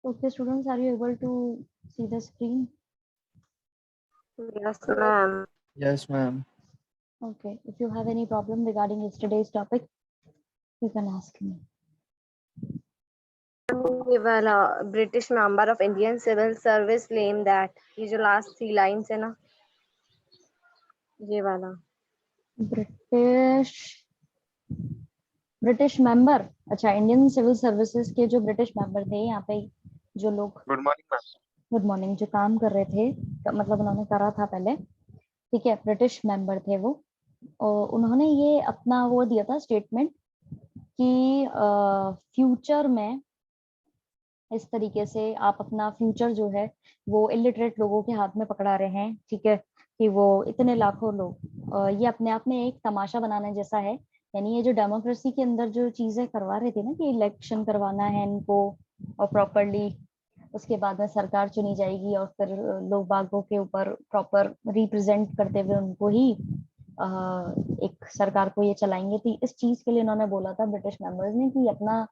Okay, students, are you able to see the screen? Yes, ma'am. Yes, ma'am. Okay, if you have any problem regarding yesterday's topic, you can ask me. ये वाला British member of Indian civil service claim that, ये जो last 3 lines है ना, ये वाला British member, अच्छा, Indian civil services के जो ब्रिटिश मेंबर थे यहाँ पे, जो लोग good morning ma'am. Good morning, जो काम कर रहे थे, मतलब उन्होंने करा था पहले, ठीक है, ब्रिटिश मेंबर थे वो, और उन्होंने ये अपना वो दिया था स्टेटमेंट कि फ्यूचर में इस तरीके से आप अपना फ्यूचर जो है वो इलिटरेट लोगों के हाथ में पकड़ा रहे हैं, ठीक है, कि वो इतने लाखों लोग, ये अपने आप में एक तमाशा बनाने जैसा है। यानी ये जो डेमोक्रेसी के अंदर जो चीजें करवा रहे थे ना, कि इलेक्शन करवाना है इनको और प्रॉपरली, उसके बाद में सरकार चुनी जाएगी और फिर लोग बागों के ऊपर प्रॉपर रिप्रेजेंट करते हुए उनको ही एक सरकार को ये चलाएंगे, थी इस चीज के लिए इन्होंने बोला था ब्रिटिश मेंबर्स ने कि अपना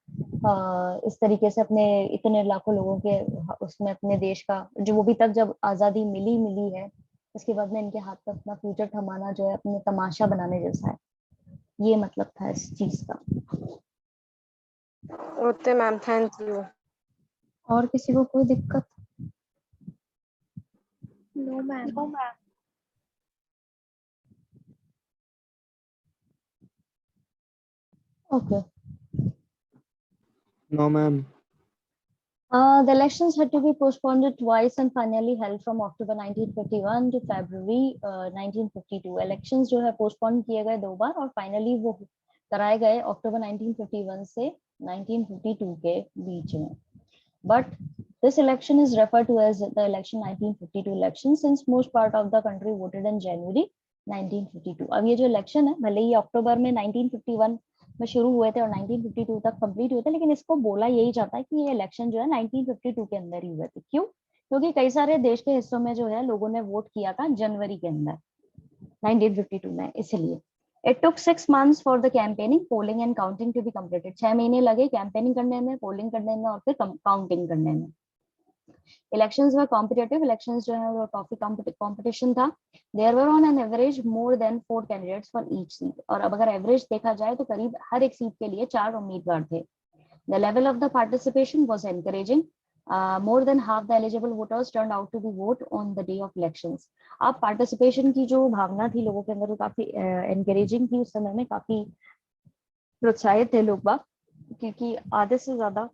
इस तरीके से अपने इतने लाखों लोगों के उसमें अपने देश का जो वो भी तक जब आजादी मिली मिली है, उसके बाद में इनके हाथ पर अपना फ्यूचर थमाना जो है अपने तमाशा बनाने जैसा है। ये मतलब था इस चीज का। Okay ma'am, thank you. और किसी को कोई दिक्कत? No ma'am. Okay. No ma'am. The elections had to be postponed twice and finally held from October 1951 to February 1952. Elections जो है postpone किए गए 2 बार और finally वो कराए गए अक्टूबर 1951 से 1952 के बीच में. But this election is referred to as the election 1952 election since most part of the country voted in January 1952. अब ये जो election है भले ही अक्टूबर में 1951 में शुरू हुए थे और 1952 तक कंप्लीट हुए थे, लेकिन इसको बोला यही जाता है कि ये इलेक्शन जो है 1952 के अंदर ही हुए थे। क्यों? क्योंकि कई सारे देश के हिस्सों में जो है लोगों ने वोट किया था जनवरी के अंदर 1952 में, इसलिए It took 6 months for the campaigning, polling and counting to be completed. 6 महीने लगे कैंपेनिंग करने में, पोलिंग करने में और फिर काउंटिंग करने में। इलेक्शंस वर कॉम्पिटेटिव, इलेक्शंस जो है वो काफी कॉम्पिटिशन था। There were on an average more than 4 candidates for each seat, और अब अगर एवरेज देखा जाए तो करीब हर एक सीट के लिए 4 उम्मीदवार थे। The level of the participation was encouraging, more than half the eligible voters turned out to be vote on the day of elections. अब पार्टिसिपेशन की जो भावना थी लोगों के अंदर वो काफी एनकरेजिंग थी, उस समय में काफी प्रोत्साहित थे लोग बाग, क्योंकि आधे से ज्यादा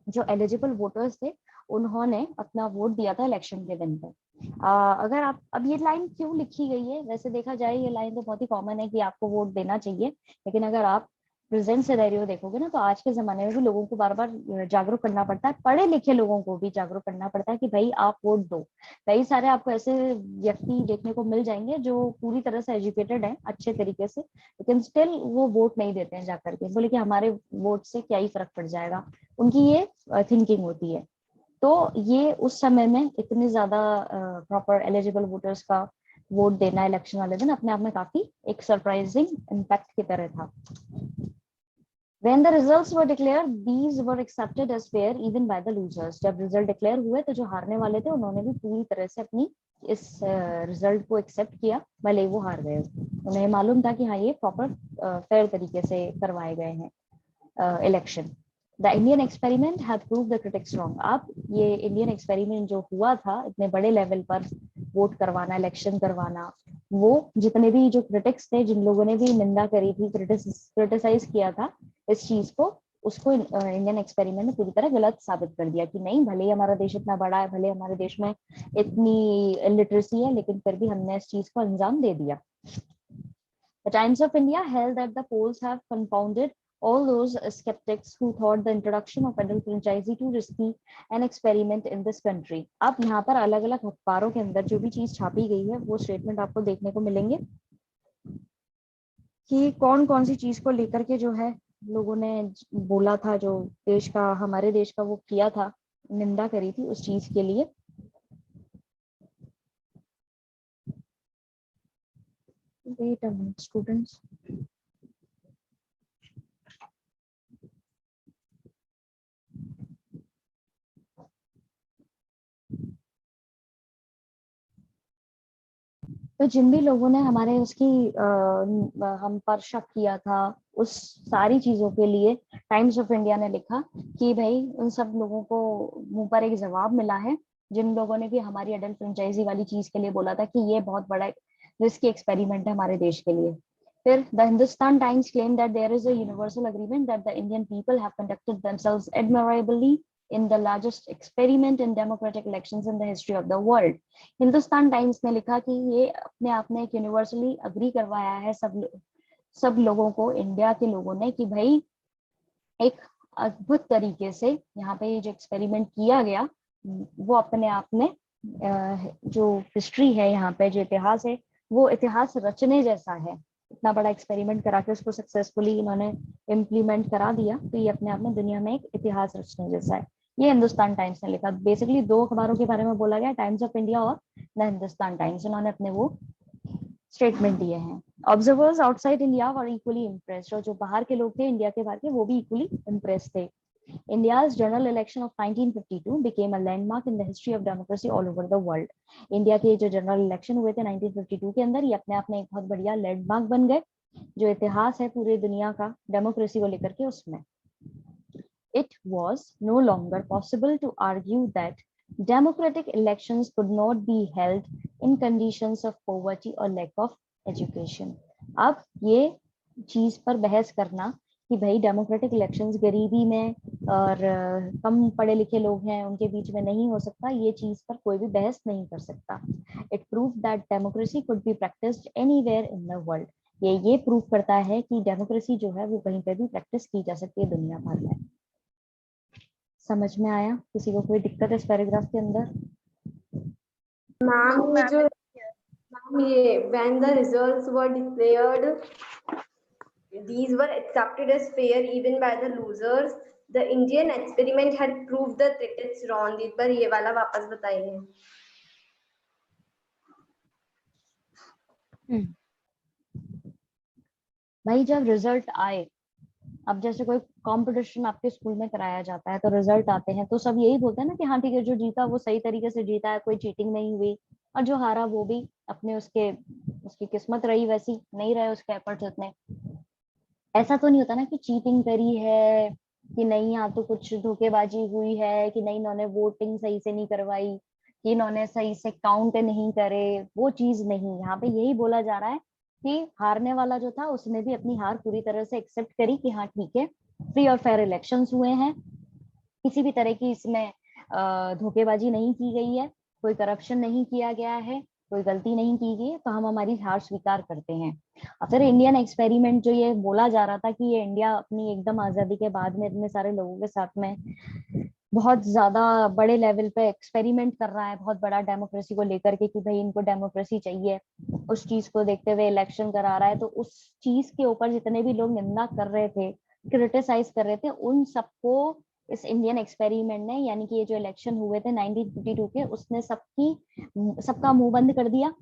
जो एलिजिबल वोटर्स थे उन्होंने अपना वोट दिया था इलेक्शन के दिन पे। अगर आप, अब ये लाइन क्यों लिखी गई है, वैसे देखा जाए ये लाइन तो बहुत ही कॉमन है कि आपको वोट देना चाहिए, लेकिन अगर आप प्रेजेंट सिनेरियो देखोगे ना तो आज के जमाने में भी लोगों को बार बार जागरूक करना पड़ता है, पढ़े लिखे लोगों को भी जागरूक करना पड़ता है कि भाई आप वोट दो। कई सारे आपको ऐसे व्यक्ति देखने को मिल जाएंगे जो पूरी तरह से एजुकेटेड है अच्छे तरीके से, लेकिन स्टिल वो वोट नहीं देते हैं जाकर के, बोले कि हमारे वोट से क्या ही फर्क पड़ जाएगा, उनकी ये थिंकिंग होती है। तो ये उस समय में इतने ज्यादा प्रॉपर एलिजिबल वोटर्स का वोट देना इलेक्शन वाले दिन अपने आप में काफी एक सरप्राइजिंग इम्पैक्ट की तरह था। When the results were declared, these were accepted as fair even by the losers. जब रिजल्ट डिक्लेयर हुए तो जो हारने वाले थे उन्होंने भी पूरी तरह से अपनी इस रिजल्ट को एक्सेप्ट किया, भले वो हार गए। उन्हें मालूम था कि हाँ ये प्रॉपर फेयर तरीके से करवाए गए हैं election. The Indian experiment had proved the critics wrong. अब ये इंडियन एक्सपेरिमेंट जो हुआ था इतने बड़े लेवल पर वोट करवाना, इलेक्शन करवाना, वो जितने भी जो क्रिटिक्स थे, जिन लोगों ने भी निंदा करी थी, क्रिटिसाइज किया था इस चीज को, उसको इंडियन एक्सपेरिमेंट ने पूरी तरह गलत साबित कर दिया कि नहीं, भले ही हमारा देश इतना बड़ा है, भले हमारे देश में इतनी लिटरेसी है, लेकिन फिर भी हमने इस चीज को अंजाम दे दिया। The Times of India held that the polls have confounded all those skeptics who thought the introduction of adult franchisee too risky an experiment in this country. अब यहाँ पर अलग अलग अखबारों के अंदर जो भी चीज छापी गई है वो स्टेटमेंट आपको देखने को मिलेंगे कि कौन कौन सी चीज को लेकर के जो है लोगों ने बोला था, जो देश का, हमारे देश का वो किया था, निंदा करी थी उस चीज के लिए। Wait a minute, students. तो जिन भी लोगों ने हमारे उसकी हम पर शक किया था, उस सारी चीजों के लिए टाइम्स ऑफ इंडिया ने लिखा कि भाई उन सब लोगों को मुंह पर एक जवाब मिला है, जिन लोगों ने भी हमारी अडल्ट फ्रेंचाइजी वाली चीज के लिए बोला था कि ये बहुत बड़ा रिस्की एक्सपेरिमेंट है हमारे देश के लिए। फिर the Hindustan Times claim that there is a universal agreement that the Indian people have conducted themselves admirably in the largest experiment in democratic elections in the history of the world। Hindustan times ने लिखा कि ये अपने आप में एक universally agree करवाया है सब लोगों को, इंडिया के लोगों ने, कि भाई एक अद्भुत तरीके से यहाँ पे ये जो एक्सपेरिमेंट किया गया वो अपने आप में जो हिस्ट्री है यहाँ पे, जो इतिहास है, वो इतिहास रचने जैसा है। इतना बड़ा एक्सपेरिमेंट करा के उसको सक्सेसफुली इन्होंने इम्प्लीमेंट करा दिया, तो ये अपने आप में दुनिया में एक इतिहास रचने जैसा है। ये हिंदुस्तान टाइम्स ने लिखा। बेसिकली दो अखबारों के बारे में बोला गया, टाइम्स ऑफ इंडिया और द हिंदुस्तान टाइम्स, उन्होंने अपने वो स्टेटमेंट दिए हैं। ऑब्जर्वर्स आउटसाइड इंडिया वर इक्वली इम्प्रेस्ड, और जो बाहर के लोग थे, इंडिया के बाहर के, वो भी इक्वली इम्प्रेस्ड थे। India's general election of 1952 became a landmark in the history of democracy all over the world। India के जो जनरल इलेक्शन हुए थे 1952 के अंदर, ये अपने आप में एक बहुत बढ़िया लैंडमार्क बन गए, जो इतिहास है पूरी दुनिया का डेमोक्रेसी को लेकर के उसमें। It was no longer possible to argue that democratic elections could not be held in conditions of poverty or lack of education। अब ये चीज पर बहस करना कि भाई डेमोक्रेटिक इलेक्शंस गरीबी में और कम पढ़े लिखे लोग हैं उनके बीच में नहीं हो सकता, ये चीज पर कोई भी बहस नहीं कर सकता। It prove that democracy could be practised anywhere in the world. ये प्रूव करता है कि डेमोक्रेसी जो है वो कहीं पे भी प्रैक्टिस की जा सकती है दुनिया भर में। समझ में आया? किसी को कोई दिक्कत इस पैराग्राफ के अंदर? मैम ये जो ये when the results were declared, these were accepted as fair even by the losers। The Indian experiment had proved the critics wrong। एक बार ये वाला वापस बताइए। भाई जब रिजल्ट आए, अब जैसे कोई कंपटीशन आपके स्कूल में कराया जाता है तो रिजल्ट आते हैं, तो सब यही बोलते हैं ना कि हाँ ठीक है, जो जीता वो सही तरीके से जीता है, कोई चीटिंग नहीं हुई, और जो हारा वो भी अपने उसकी किस्मत रही वैसी, नहीं रहे उसके एफर्ट्स उतने। ऐसा तो नहीं होता ना कि चीटिंग करी है, कि नहीं यहाँ तो कुछ धोखेबाजी हुई है, कि नहीं इन्होंने वोटिंग सही से नहीं करवाई, कि इन्होंने सही से काउंट नहीं करे, वो चीज नहीं। यहाँ पे यही बोला जा रहा है कि हारने वाला जो था उसने भी अपनी हार पूरी तरह से एक्सेप्ट करी कि हाँ ठीक है, फ्री और फेयर इलेक्शंस हुए हैं, किसी भी तरह की इसमें धोखेबाजी नहीं की गई है, कोई करप्शन नहीं किया गया है, कोई गलती नहीं की गई है, तो हम हमारी हार स्वीकार करते हैं। और फिर इंडियन एक्सपेरिमेंट जो ये बोला जा रहा था कि ये इंडिया अपनी एकदम आजादी के बाद में इतने सारे लोगों के साथ में बहुत ज्यादा बड़े लेवल पे एक्सपेरिमेंट कर रहा है, बहुत बड़ा डेमोक्रेसी को लेकर के, कि भाई इनको डेमोक्रेसी चाहिए, उस चीज को देखते हुए इलेक्शन करा रहा है, तो उस चीज के ऊपर जितने भी लोग निंदा कर रहे थे, क्रिटिसाइज कर रहे थे, उन सबको इस इंडियन एक्सपेरिमेंट ने, यानी कि ये जो इलेक्शन हुए थे 1952 के, उसने सबका मुंह बंद कर दिया।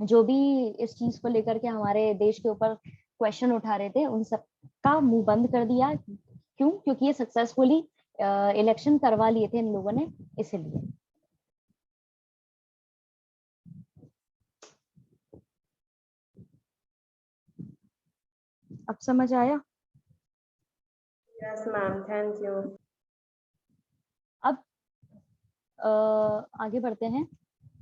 जो भी इस चीज को लेकर के हमारे देश के ऊपर क्वेश्चन उठा रहे थे, उन सबका मुंह बंद कर दिया। क्यों? क्योंकि ये सक्सेसफुली इलेक्शन करवा लिए थे इन लोगों ने, इसलिए। अब समझ आया? Yes ma'am, thank you. अब आगे बढ़ते हैं।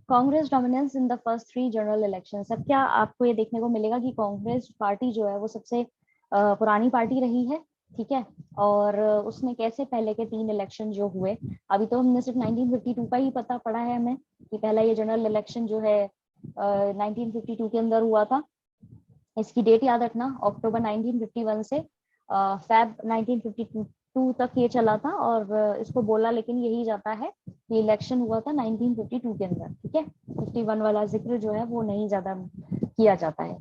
Congress dominance in the first 3 general election. अब क्या आपको ये देखने को मिलेगा कि कांग्रेस पार्टी जो है वो सबसे पुरानी पार्टी रही है, ठीक है, और उसने कैसे पहले के 3 इलेक्शन जो हुए, अभी तो हमने सिर्फ 1952 का ही पता पड़ा है हमें कि पहला ये जनरल इलेक्शन जो है 1952 के अंदर हुआ था। इसकी डेट याद रखना, अक्टूबर 1951 से फेब 1952 तक ये चला था, और इसको बोला लेकिन यही जाता है कि इलेक्शन हुआ था 1952 के अंदर, ठीक है। 51 वाला जिक्र जो है वो नहीं ज्यादा किया जाता है।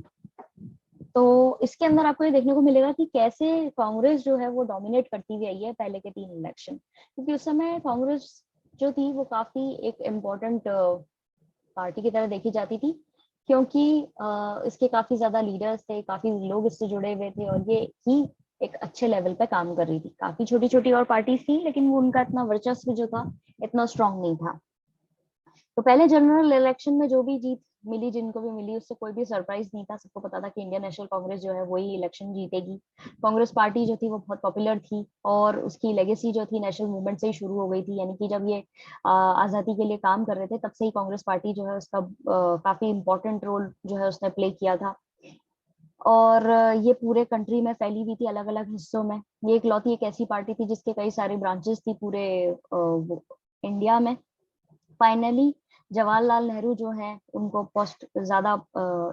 तो इसके अंदर आपको ये देखने को मिलेगा कि कैसे कांग्रेस जो है वो डोमिनेट करती हुई आई है पहले के 3 इलेक्शन, क्योंकि उस समय कांग्रेस जो थी वो काफी एक इम्पोर्टेंट पार्टी की तरह देखी जाती थी, क्योंकि इसके काफी ज्यादा लीडर्स थे, काफी लोग इससे जुड़े हुए थे, और ये ही एक अच्छे लेवल पे काम कर रही थी। काफी छोटी छोटी और पार्टीज थी, लेकिन वो उनका इतना वर्चस्व जो था इतना स्ट्रांग नहीं था। तो पहले जनरल इलेक्शन में जो भी जीत मिली जिनको भी मिली उससे कोई भी सरप्राइज नहीं था। सबको पता था कि इंडियन नेशनल कांग्रेस जो है वही इलेक्शन जीतेगी। कांग्रेस पार्टी जो थी वो बहुत पॉपुलर थी और उसकी लेगेसी जो थी नेशनल मूवमेंट से ही शुरू हो गई थी। यानी कि जब ये आजादी के लिए काम कर रहे थे तब से ही कांग्रेस पार्टी जो है उसका काफी इंपॉर्टेंट रोल जो है उसने प्ले किया था। और ये पूरे कंट्री में फैली हुई थी अलग अलग हिस्सों में। ये इकलौती एक ऐसी पार्टी थी जिसके कई सारी ब्रांचेस थी पूरे इंडिया में। फाइनली जवाहरलाल नेहरू जो है उनको पोस्ट ज्यादा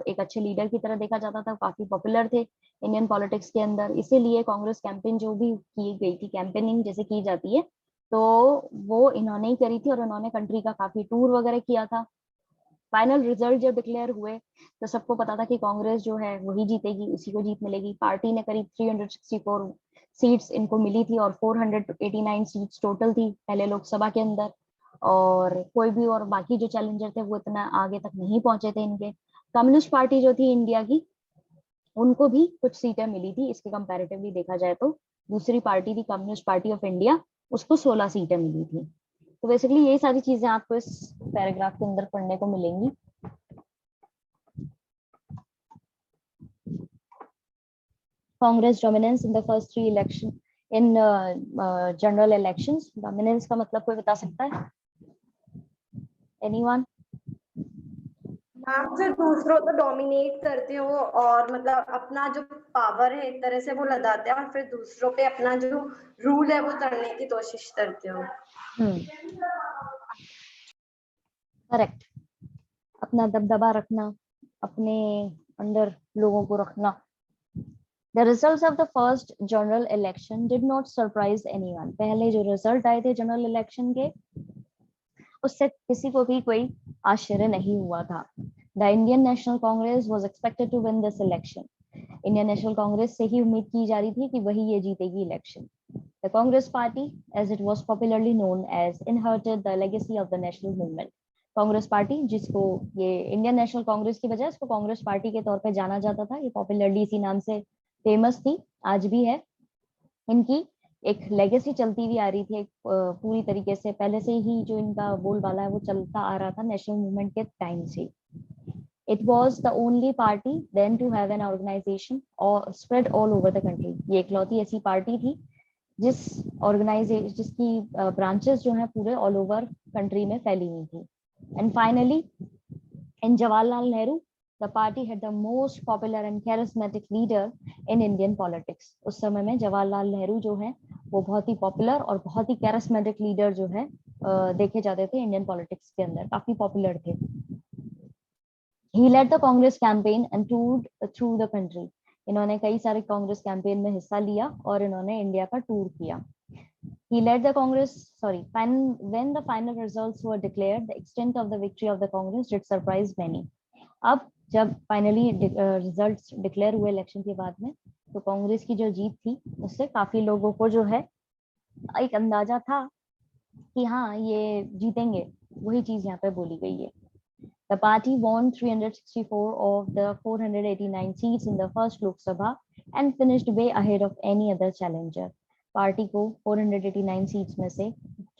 एक अच्छे लीडर की तरह देखा जाता था, काफी पॉपुलर थे इंडियन पॉलिटिक्स के अंदर। इसीलिए कांग्रेस कैंपेन जो भी की गई थी, कैंपेनिंग जैसे की जाती है, तो वो इन्होंने ही करी थी और इन्होंने कंट्री का काफी टूर वगैरह किया था। फाइनल रिजल्ट जब डिक्लेयर हुए तो सबको पता था कि कांग्रेस जो है वही जीतेगी, उसी को जीत मिलेगी। पार्टी ने करीब 364 सीट्स इनको मिली थी और 489 सीट्स टोटल थी पहले लोकसभा के अंदर। और कोई भी और बाकी जो चैलेंजर थे वो इतना आगे तक नहीं पहुंचे थे इनके। कम्युनिस्ट पार्टी जो थी इंडिया की, उनको भी कुछ सीटें मिली थी। इसके कंपैरेटिवली देखा जाए तो दूसरी पार्टी थी कम्युनिस्ट पार्टी ऑफ इंडिया, उसको 16 सीटें मिली थी। तो बेसिकली यही सारी चीजें आपको इस पैराग्राफ के अंदर पढ़ने को मिलेंगी। Congress dominance in the first three election in general elections. Dominance का मतलब कोई बता सकता है? एनीवन? मैम, फिर दूसरों को डोमिनेट करते हो और मतलब अपना जो पावर है एक तरह से वो लगाते हैं और फिर दूसरों पे अपना जो रूल है वो करने की कोशिश करते हो। करेक्ट। अपना दबदबा रखना, अपने अंदर लोगों को रखना। The results of the first general election did not surprise anyone. पहले जो रिजल्ट आए थे जनरल इलेक्शन के, उससे किसी को भी कोई आश्चर्य नहीं हुआ था। The Indian National Congress was expected to win this election. Indian national Congress से ही उम्मीद की जा रही थी कि वही ये जीतेगी election. The Congress Party, as it was popularly known as, inherited the legacy of the national movement. Congress party, जिसको ये इंडियन नेशनल कांग्रेस की बजाय इसको कांग्रेस पार्टी के तौर पे जाना जाता था, ये पॉपुलरली इसी नाम से फेमस थी, आज भी है। इनकी एक लेगेसी चलती हुई आ रही थी, एक पूरी तरीके से पहले से ही जो इनका बोलबाला है वो चलता आ रहा था नेशनल मूवमेंट के टाइम से। It was the only party then to have an organization or spread all over the country. ये इकलौती ऐसी पार्टी थी जिसकी ब्रांचेस जो है पूरे ऑल ओवर कंट्री में फैली हुई थी। And finally in Jawaharlal Nehru, the party had the most popular and charismatic leader in Indian politics. उस समय में जवाहरलाल नेहरू जो है वो बहुत ही पॉपुलर और बहुत ही कैरिस्मेटिक लीडर जो है देखे जाते थे इंडियन पॉलिटिक्स के अंदर, काफी पॉपुलर थे। He led the Congress campaign and toured through the country. इन्होंने कई सारे कांग्रेस कैंपेन में हिस्सा लिया और इन्होंने इंडिया का टूर किया। He led the Congress, when the final results were declared, the extent of the victory of the Congress did surprise many. अब जब फाइनली रिजल्ट्स डिक्लेयर हुए इलेक्शन के बाद में, तो कांग्रेस की जो जीत थी उससे काफी लोगों को जो है एक अंदाजा था कि हाँ ये जीतेंगे, वही चीज यहाँ पे बोली गई है। The party won 364 of the 489 seats in the first Lok Sabha and finished way ahead of any other challenger. Party को 489 सीट्स में से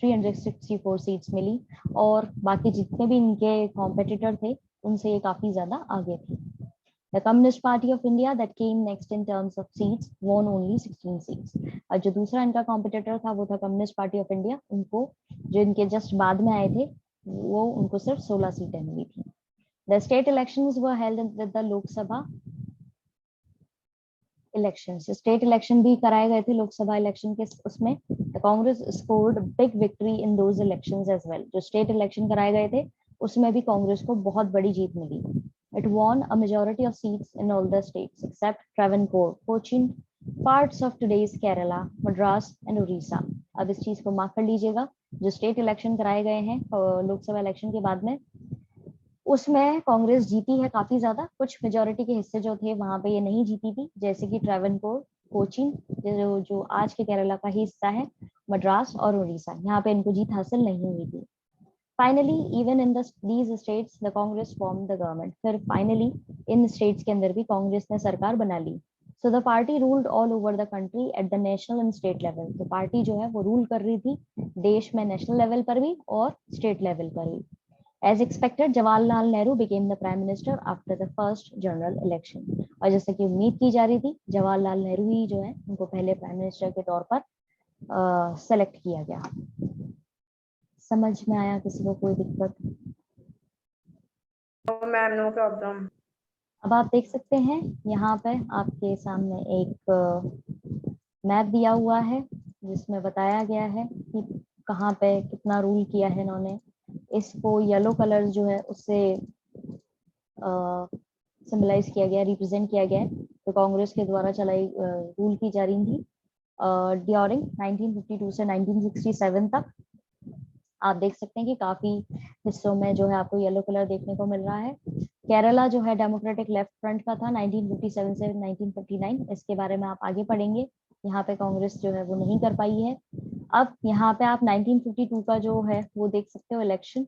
364 सीट्स मिली और बाकी जितने भी इनके कॉम्पिटिटर थे उनसे ये काफी ज्यादा आगे थे। The Communist Party of India that came next in terms of seats won only 16 seats. और जो दूसरा इनका कॉम्पिटिटर था वो था कम्युनिस्ट पार्टी ऑफ इंडिया, उनको जो इनके जस्ट बाद में आए थे वो उनको सिर्फ 16 सीटें मिली थी। The state elections were held with the Lok Sabha elections. State election भी कराए गए थे लोकसभा इलेक्शन के उसमें। The Congress scored big victory in those elections as well. जो स्टेट इलेक्शन कराए गए थे उसमें भी कांग्रेस को बहुत बड़ी जीत मिली। It won a majority of seats in all the states except Travancore, Cochin, parts of today's Kerala, Madras and Orissa. अब इस चीज को मार्क कर लीजिएगा, जो स्टेट इलेक्शन कराए गए हैं लोकसभा इलेक्शन के बाद में, उसमें कांग्रेस जीती है काफी ज्यादा। कुछ मेजोरिटी के हिस्से जो थे वहां पे ये नहीं जीती थी, जैसे कि ट्रेवनकोर, कोचीन जो आज के केरला का ही हिस्सा है, मद्रास और उड़ीसा, यहाँ पे इनको जीत हासिल नहीं हुई थी। Finally even in these states the Congress form the government. फिर फाइनली इन स्टेट्स के अंदर भी कांग्रेस ने सरकार बना ली। So the party ruled all over the country at the national and state level. तो पार्टी जो है वो रूल कर रही थी देश में नेशनल लेवल पर भी और स्टेट लेवल पर भी। As expected, Jawaharlal Nehru became the prime minister after the first general election. और जैसे कि उम्मीद की जा रही थी, जवाहरलाल नेहरू ही जो है उनको पहले प्राइम मिनिस्टर के तौर पर सेलेक्ट किया गया। समझ में आया किसी को कोई दिक्कत? Ma'am no problem. अब आप देख सकते हैं यहाँ पे आपके सामने एक मैप दिया हुआ है जिसमें बताया गया है कि कहाँ पे कितना रूल किया है इन्होंने। इसको येलो कलर जो है उससे सिंबलाइज किया गया, रिप्रेजेंट किया गया है, तो कांग्रेस के द्वारा चलाई रूल की जा रही थी ड्यूरिंग 1952 से 1967 तक। आप देख सकते हैं कि काफी हिस्सों में जो है आपको येलो कलर देखने को मिल रहा है। केरला जो है डेमोक्रेटिक लेफ्ट फ्रंट का था 1957 से 1959, इसके बारे में आप आगे पढ़ेंगे। यहाँ पे कांग्रेस जो है वो नहीं कर पाई है। अब यहाँ पे आप 1952 का जो है वो देख सकते हो इलेक्शन,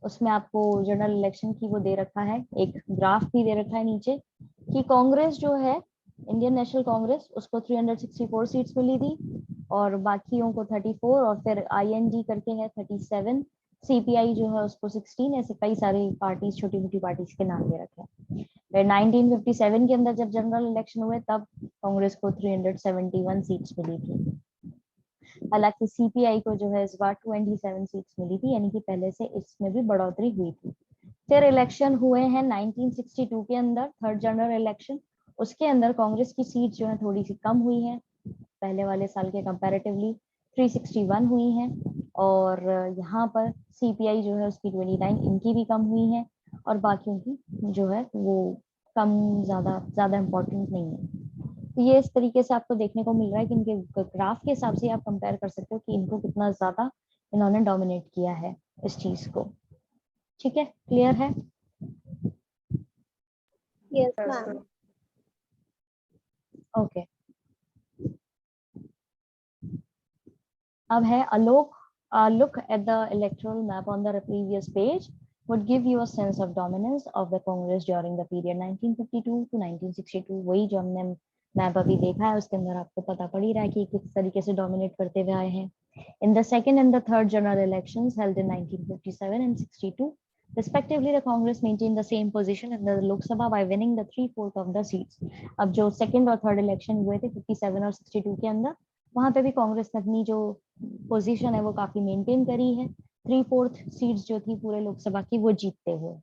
उसमें आपको जनरल इलेक्शन की वो दे रखा है, एक ग्राफ भी दे रखा है नीचे कि कांग्रेस जो है इंडियन नेशनल कांग्रेस उसको 364 सीट्स मिली थी और बाकियों को 34 और फिर IND करके है 37, CPI जो है उसको 16, ऐसे कई सारी पार्टीज छोटी मोटी पार्टीज के नाम दे रखे हैं। फिर 1957 के अंदर जब जनरल इलेक्शन हुए तब कांग्रेस को 371 सीट्स मिली थी। हालांकि CPI को जो है इस बार 27 सीट्स मिली थी, यानी कि पहले से इसमें भी बढ़ोतरी हुई थी। फिर इलेक्शन हुए हैं 1962 के अंदर, थर्ड जनरल इलेक्शन, उसके अंदर कांग्रेस की सीट जो है थोड़ी सी कम हुई है, पहले वाले साल के कंपैरेटिवली 361 हुई हैं और यहाँ पर CPI जो है उसकी 29, इनकी भी कम हुई है और बाकियों की जो है वो कम ज्यादा इम्पोर्टेंट नहीं है। तो ये इस तरीके से आपको देखने को मिल रहा है कि इनके ग्राफ के हिसाब से आप कंपेयर कर सकते हो कि इनको कितना ज्यादा इन्होंने डोमिनेट किया है इस चीज को। ठीक है, क्लियर है? Yes ma'am. ओके, अब है आलोक। Look at the electoral map on the previous page would give you a sense of dominance of the Congress during the period 1952 to 1962। वही जो हमने मैप अभी देखा है उसके अंदर आपको पता पड़ ही रहा है कि किस तरीके से डोमिनेट करते हुए आए हैं। In the second and the third general elections held in 1957 and 62, respectively, the Congress maintained the same position in the Lok Sabha by winning the 3/4 of the seats। अब जो सेकंड और थर्ड इलेक्शन हुए थे 57 और 62 के अंदर, वहां पे भी कांग्रेस ने अपनी जो पोजीशन है वो काफी मेंटेन करी है, 3/4 सीट्स जो थी पूरे लोकसभा की वो जीतते हुए।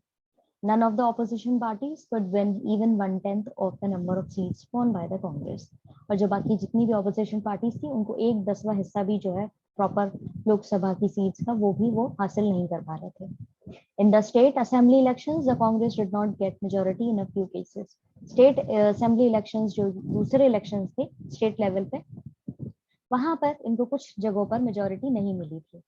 None of the opposition parties could win even 1/10 of the number of seats won by the Congress। और जो बाकी जितनी भी ऑपोजिशन पार्टीज थी उनको 1/10वां हिस्सा भी जो है प्रॉपर लोकसभा की सीट्स का वो भी वो हासिल नहीं कर पा रहे थे। In the state assembly elections, the Congress did not get majority in a few cases। State assembly elections जो दूसरे इलेक्शंस थे स्टेट लेवल पे, वहां पर इनको कुछ जगहों पर मेजोरिटी नहीं मिली थी।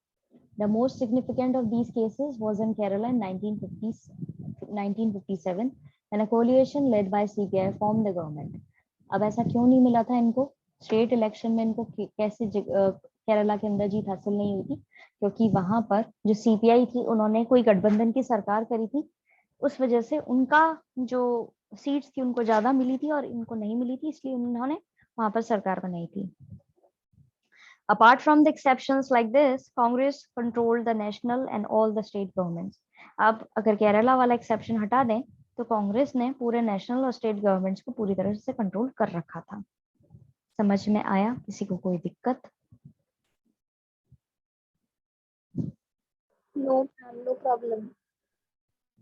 The most significant of these cases was in Kerala in 1957 when a coalition led by CPI formed the government। अब ऐसा क्यों नहीं मिला था इनको? स्टेट इलेक्शन में इनको कैसे केरला के अंदर जीत हासिल नहीं हुई थी? क्योंकि वहां पर जो CPI थी उन्होंने कोई गठबंधन की सरकार करी थी, उस वजह से उनका जो सीट्स थी उनको ज्यादा मिली थी और इनको नहीं मिली थी, इसलिए उन्होंने वहां पर सरकार बनाई थी। Apart from the exceptions like this, Congress controlled the national and all the state governments। अब अगर केरला वाला एक्सेप्शन हटा दें तो कांग्रेस ने पूरे नेशनल और स्टेट गवर्नमेंट्स को पूरी तरह से कंट्रोल कर रखा था। समझ में आया किसी को कोई दिक्कत? No ma'am, no problem.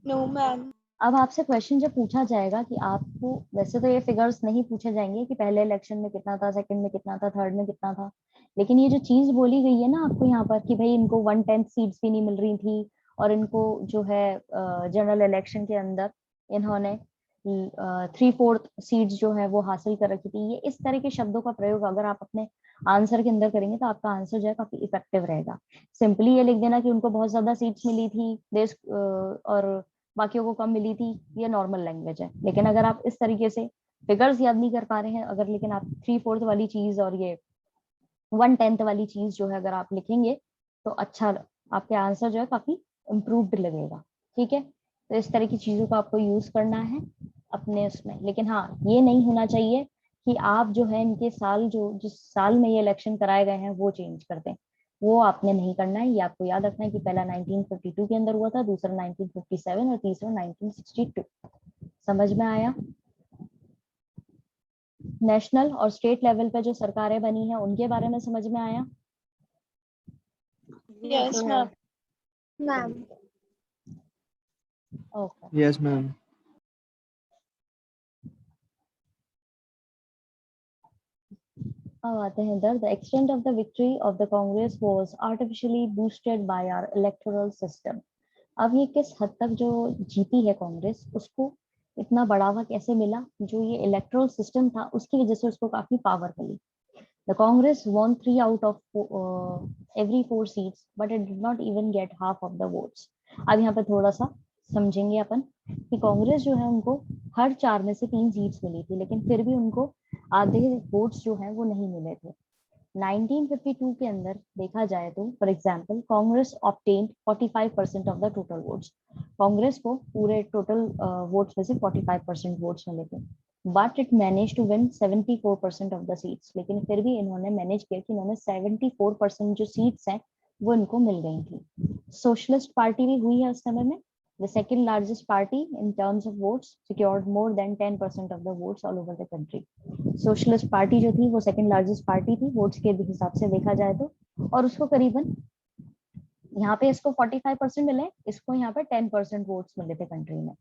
No ma'am. अब आपसे क्वेश्चन जब पूछा जाएगा कि आपको, वैसे तो ये फिगर्स नहीं पूछे जाएंगे कि पहले इलेक्शन में कितना था, सेकंड में कितना था, थर्ड में कितना था, लेकिन ये जो चीज बोली गई है ना आपको यहाँ पर कि भाई इनको 1/10 सीट्स भी नहीं मिल रही थी और इनको जो है जनरल इलेक्शन के अंदर इन्होंने 3/4 सीट्स जो है वो हासिल कर रखी थी, ये इस तरह के शब्दों का प्रयोग अगर आप अपने आंसर के अंदर करेंगे तो आपका आंसर जो है काफी इफेक्टिव रहेगा। सिंपली ये लिख देना कि उनको बहुत ज्यादा सीट्स मिली थी देश और बाकियों को कम मिली थी, ये नॉर्मल लैंग्वेज है। लेकिन अगर आप इस तरीके से फिगर्स याद नहीं कर पा रहे हैं, अगर लेकिन आप 3/4 वाली चीज और ये 1/10 वाली चीज जो है अगर आप लिखेंगे तो अच्छा, आपके आंसर जो है काफी इम्प्रूव्ड लगेगा। ठीक है, तो इस तरह की चीजों को आपको यूज करना है अपने उसमें। लेकिन हाँ, ये नहीं होना चाहिए कि आप जो है इनके साल जो जिस साल में ये इलेक्शन कराए गए हैं वो चेंज कर दें। वो आपने नहीं करना है। ये आपको याद रखना है कि पहला 1952 के अंदर हुआ था, दूसरा 1957 और तीसरा 1962। समझ में आया? नेशनल और स्टेट लेवल पे जो सरकारें बनी हैं उनके बारे में समझ में आया? Yes, ma'am. Ma'am. ओके। Yes, ma'am. अब आते हैं इधर। The extent of the victory of the Congress was artificially boosted by our electoral system. अब ये किस हद तक जो जीती है कांग्रेस, उसको इतना बढ़ावा कैसे मिला? जो ये इलेक्टोरल सिस्टम था उसकी वजह से उसको काफी पावर मिली। The Congress won 3 out of every 4 seats, but it did not even get half of the votes. अब यहाँ पे थोड़ा सा समझेंगे अपन कि कांग्रेस जो है उनको हर 4 में से 3 सीट्स मिली थी, लेकिन फिर भी उनको आधे वोट्स जो है वो नहीं मिले थे। 1952 के अंदर देखा जाए तो for example Congress obtained 45% of the total votes. Congress को पूरे टोटल वोट्स में से 45% वोट्स मिले थे, but it manage to win 74% of the seats. लेकिन फिर भी इन्होंने मैनेज किया कि इन्होंने 74% जो सीट्स हैं वो इनको मिल गई थी। सोशलिस्ट पार्टी भी हुई है उस समय में। The second largest party in terms of votes secured more than 10% of the votes all over the country. Socialist party जो थी वो सेकंड लार्जेस्ट पार्टी थी वोट्स के हिसाब से देखा जाए तो, और उसको करीबन यहाँ पे इसको 45% मिले, इसको यहाँ पे 10% वोट्स मिले थे कंट्री में,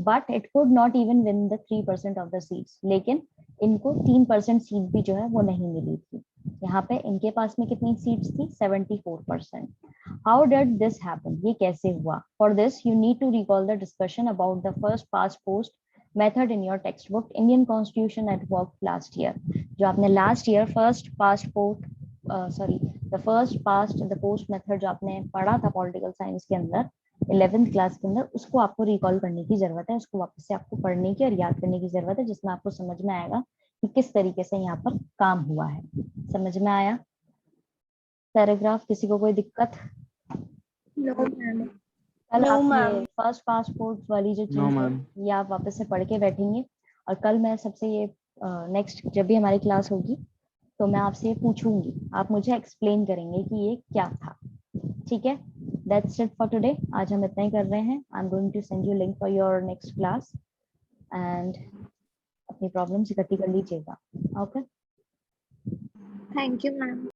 but it could not even win the 3% of the seats. लेकिन इनको 3% सीट भी जो है वो नहीं मिली थी। यहाँ पे इनके पास में कितनी सीट्स थी? 74%। How did this happen? ये कैसे हुआ? For this you need to recall the discussion about the first past post method in your text book Indian constitution at work last year. जो आपने last year first past post the first past the post method जो आपने पढ़ा था political science के अंदर 11th class के अंदर, उसको आपको रिकॉल करने की जरूरत है। उसको वापस से आपको पढ़ने की और याद करने की जरूरत है, जिसमें आपको समझ में आएगा कि किस तरीके से यहाँ पर काम हुआ है। समझ में आया? पैराग्राफ किसी को कोई दिक्कत? No, ma'am. कल No, आप ये ma'am. फर्स्ट पासपोर्ट वाली जो No, चीज है ma'am. ये आप वापस से पढ़ के बैठेंगे, और कल मैं सबसे ये नेक्स्ट जब भी हमारी क्लास होगी तो मैं आपसे ये पूछूंगी, आप मुझे एक्सप्लेन करेंगे कि ये क्या था। ठीक है? That's it for today. आज हम इतना ही कर रहे हैं। I am going to send you link for your next class and अपनी प्रॉब्लम्स इकट्ठी कर लीजिएगा। ओके? Thank you, ma'am.